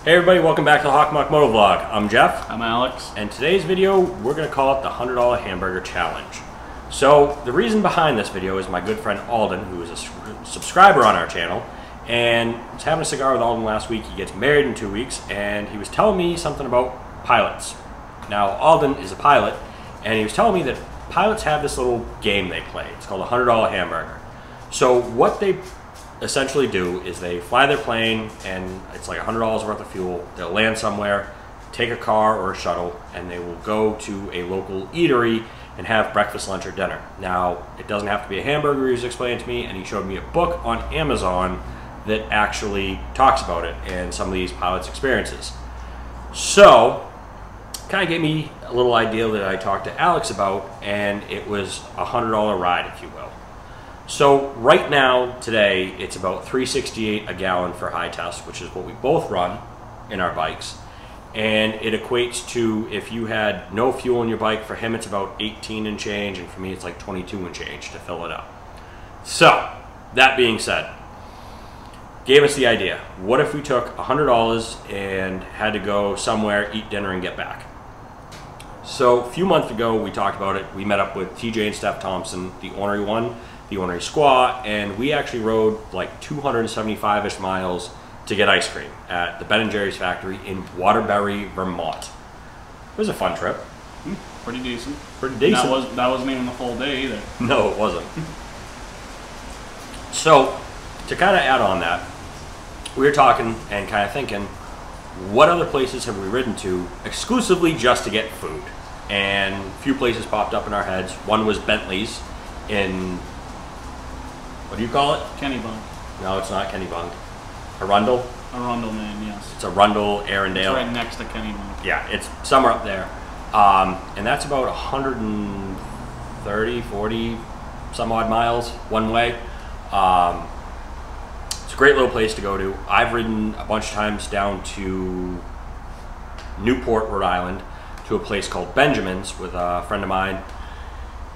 Hey everybody, welcome back to the MOTOVLOG. I'm Jeff. I'm Alex. And today's video, we're going to call it the $100 Hamburger Challenge. So, the reason behind this video is my good friend Alden, who is a subscriber on our channel, and was having a cigar with Alden last week. He gets married in 2 weeks, and he was telling me something about pilots. Now, Alden is a pilot, and he was telling me that pilots have this little game they play. It's called the $100 Hamburger. So, what they essentially do is they fly their plane, and it's like $100 worth of fuel. They'll land somewhere, take a car or a shuttle, and they will go to a local eatery and have breakfast, lunch, or dinner. Now, it doesn't have to be a hamburger, he was explaining to me, and he showed me a book on Amazon that actually talks about it and some of these pilots' experiences. So, kind of gave me a little idea that I talked to Alex about, and it was a $100 ride, if you will. So right now, today, it's about $3.68 a gallon for high test, which is what we both run in our bikes. And it equates to, if you had no fuel in your bike, for him it's about 18 and change, and for me it's like 22 and change to fill it up. So, that being said, gave us the idea. What if we took $100 and had to go somewhere, eat dinner, and get back? So a few months ago, we talked about it. We met up with TJ and Steph Thompson, the Ornery One, the Ornery Squaw, and we actually rode like 275-ish miles to get ice cream at the Ben & Jerry's factory in Waterbury, Vermont. It was a fun trip. Pretty decent. Pretty decent. That wasn't even the full day either. No, it wasn't. So, to kind of add on that, we were talking and kind of thinking, what other places have we ridden to exclusively just to get food? And a few places popped up in our heads. One was Bentley's in, what do you call it? Kennebunk. No, it's not Kennebunk. Arundel? Arundel, man, yes. It's Arundel, Arundel. It's right next to Kennebunk. Yeah, it's somewhere up there. And that's about 130, 40 some odd miles one way. It's a great little place to go to. I've ridden a bunch of times down to Newport, Rhode Island, to a place called Benjamin's with a friend of mine.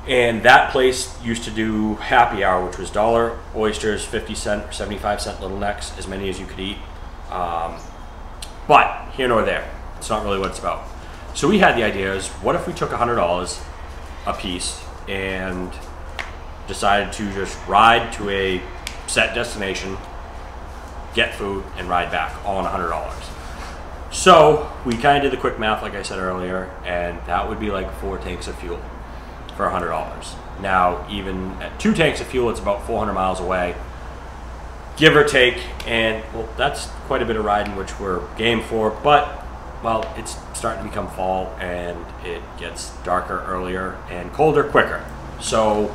And that place used to do happy hour, which was $1 oysters, 50-cent or 75-cent little necks, as many as you could eat. But here nor there. It's not really what it's about. So we had the idea is, what if we took $100 a piece and decided to just ride to a set destination, get food, and ride back, all on $100. So we kind of did the quick math, like I said earlier, and that would be like 4 tanks of fuel for $100. Now, even at 2 tanks of fuel, it's about 400 miles away, give or take, and well, that's quite a bit of riding, which we're game for, but, well, it's starting to become fall, and it gets darker earlier and colder quicker. So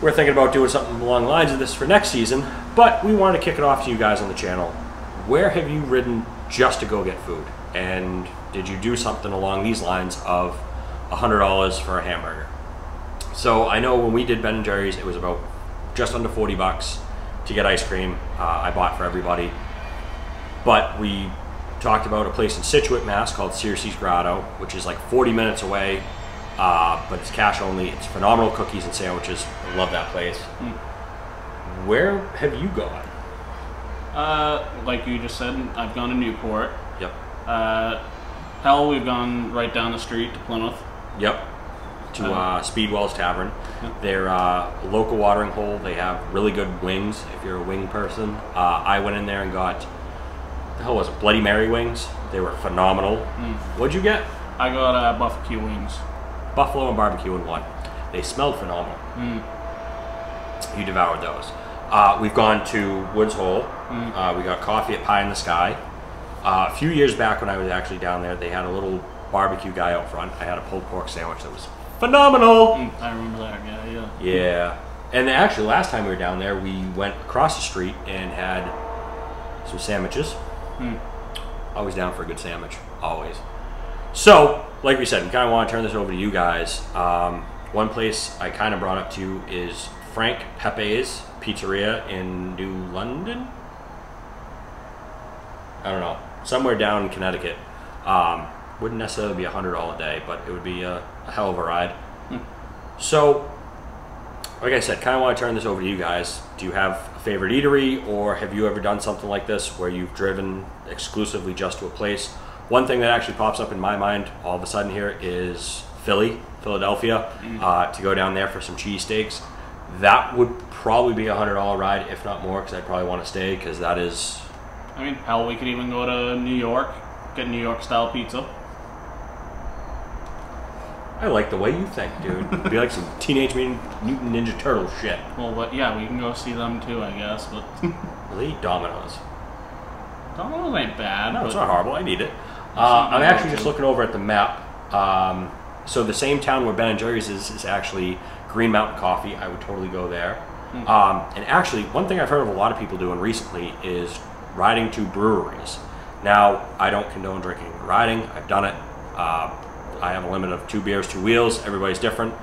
we're thinking about doing something along the lines of this for next season, but we wanted to kick it off to you guys on the channel. Where have you ridden just to go get food? And did you do something along these lines of $100 for a hamburger? So I know when we did Ben & Jerry's, it was about just under 40 bucks to get ice cream. I bought for everybody. But we talked about a place in Scituate, Mass called Circe's Grotto, which is like 40 minutes away, but it's cash only. It's phenomenal cookies and sandwiches. I love that place. Where have you gone? Like you just said, I've gone to Newport. Yep. Hell, we've gone right down the street to Plymouth. Yep. To Speedwell's Tavern. Yep. They're a local watering hole. They have really good wings if you're a wing person. I went in there and got, the hell was it, Bloody Mary wings. They were phenomenal. What'd you get? I got barbecue wings. Buffalo and barbecue in one. They smelled phenomenal. You devoured those. We've gone to Woods Hole. We got coffee at Pie in the Sky. A few years back when I was actually down there, they had a little barbecue guy out front. I had a pulled pork sandwich that was phenomenal. I remember that guy, yeah. Yeah. And actually, last time we were down there, we went across the street and had some sandwiches. Always down for a good sandwich. Always. So, like we said, we kind of want to turn this over to you guys. One place I kind of brought up to is Frank Pepe's Pizzeria in New London? I don't know. Somewhere down in Connecticut. Wouldn't necessarily be $100 a day, but it would be a hell of a ride. So like I said, kind of want to turn this over to you guys. Do you have a favorite eatery, or have you ever done something like this where you've driven exclusively just to a place? One thing that actually pops up in my mind all of a sudden here is Philadelphia, to go down there for some cheesesteaks. That would probably be $100 ride, if not more, because I'd probably want to stay, because that is... I mean, hell, we could even go to New York, get New York style pizza. I like the way you think, dude. It'd be like some Teenage Mutant Ninja Turtle shit. Well, but yeah, we can go see them too, I guess, but... Well, they eat Domino's. Domino's ain't bad. No, it's not horrible. I need it. I'm actually just looking over at the map. So the same town where Ben & Jerry's is actually Green Mountain Coffee. I would totally go there. And actually, one thing I've heard of a lot of people doing recently is riding to breweries. Now, I don't condone drinking and riding. I've done it. I have a limit of 2 beers, 2 wheels. Everybody's different.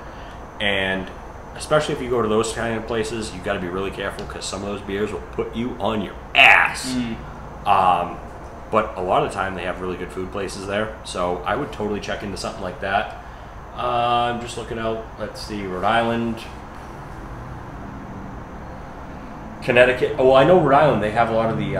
And especially if you go to those kind of places, you got to be really careful, because some of those beers will put you on your ass. But a lot of the time they have really good food places there, so I would totally check into something like that. I'm just looking out, let's see, Rhode Island, Connecticut. Oh, well, I know Rhode Island, they have a lot of the,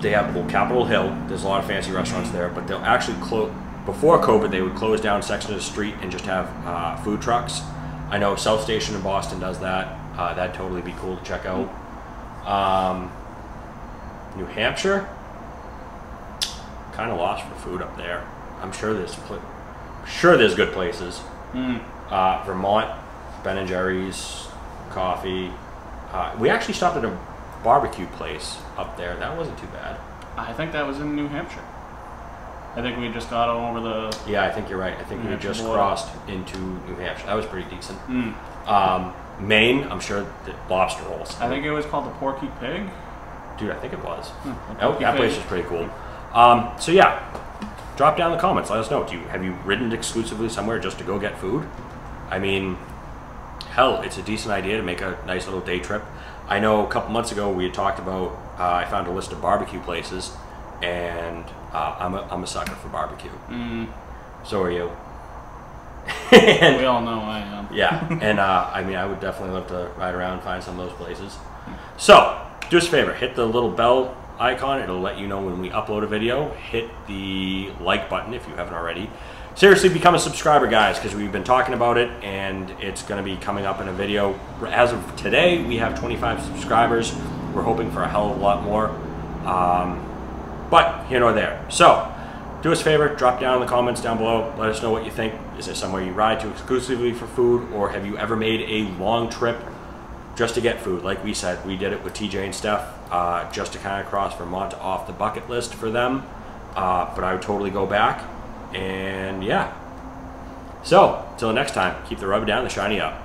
they have, well, Capitol Hill, there's a lot of fancy restaurants there, but they'll actually close, before COVID, they would close down sections of the street and just have food trucks. I know South Station in Boston does that. That'd totally be cool to check out. New Hampshire, kind of lost for food up there. I'm sure there's good places. Vermont, Ben & Jerry's, coffee. We actually stopped at a barbecue place up there. That wasn't too bad. I think that was in New Hampshire. I think we just got over the... Yeah, I think you're right. I think we just crossed into New Hampshire. That was pretty decent. Maine, I'm sure the lobster rolls. I think it was called the Porky Pig. Dude, I think it was. That place was pretty cool. So yeah, drop down in the comments. Let us know. Have you ridden exclusively somewhere just to go get food? I mean, hell, it's a decent idea to make a nice little day trip. I know a couple months ago we had talked about, I found a list of barbecue places, and I'm a sucker for barbecue. So are you. We all know I am. Yeah, and I mean, I would definitely love to ride around and find some of those places. So, do us a favor, hit the little bell icon. It'll let you know when we upload a video. Hit the like button if you haven't already. Seriously, become a subscriber, guys, because we've been talking about it, and it's going to be coming up in a video. As of today, we have 25 subscribers. We're hoping for a hell of a lot more, but here nor there. So, do us a favor, drop down in the comments down below. Let us know what you think. Is there somewhere you ride to exclusively for food, or have you ever made a long trip just to get food? Like we said, we did it with TJ and Steph, just to kind of cross Vermont off the bucket list for them. But I would totally go back. And yeah. So, till next time, keep the rubber down, the shiny up.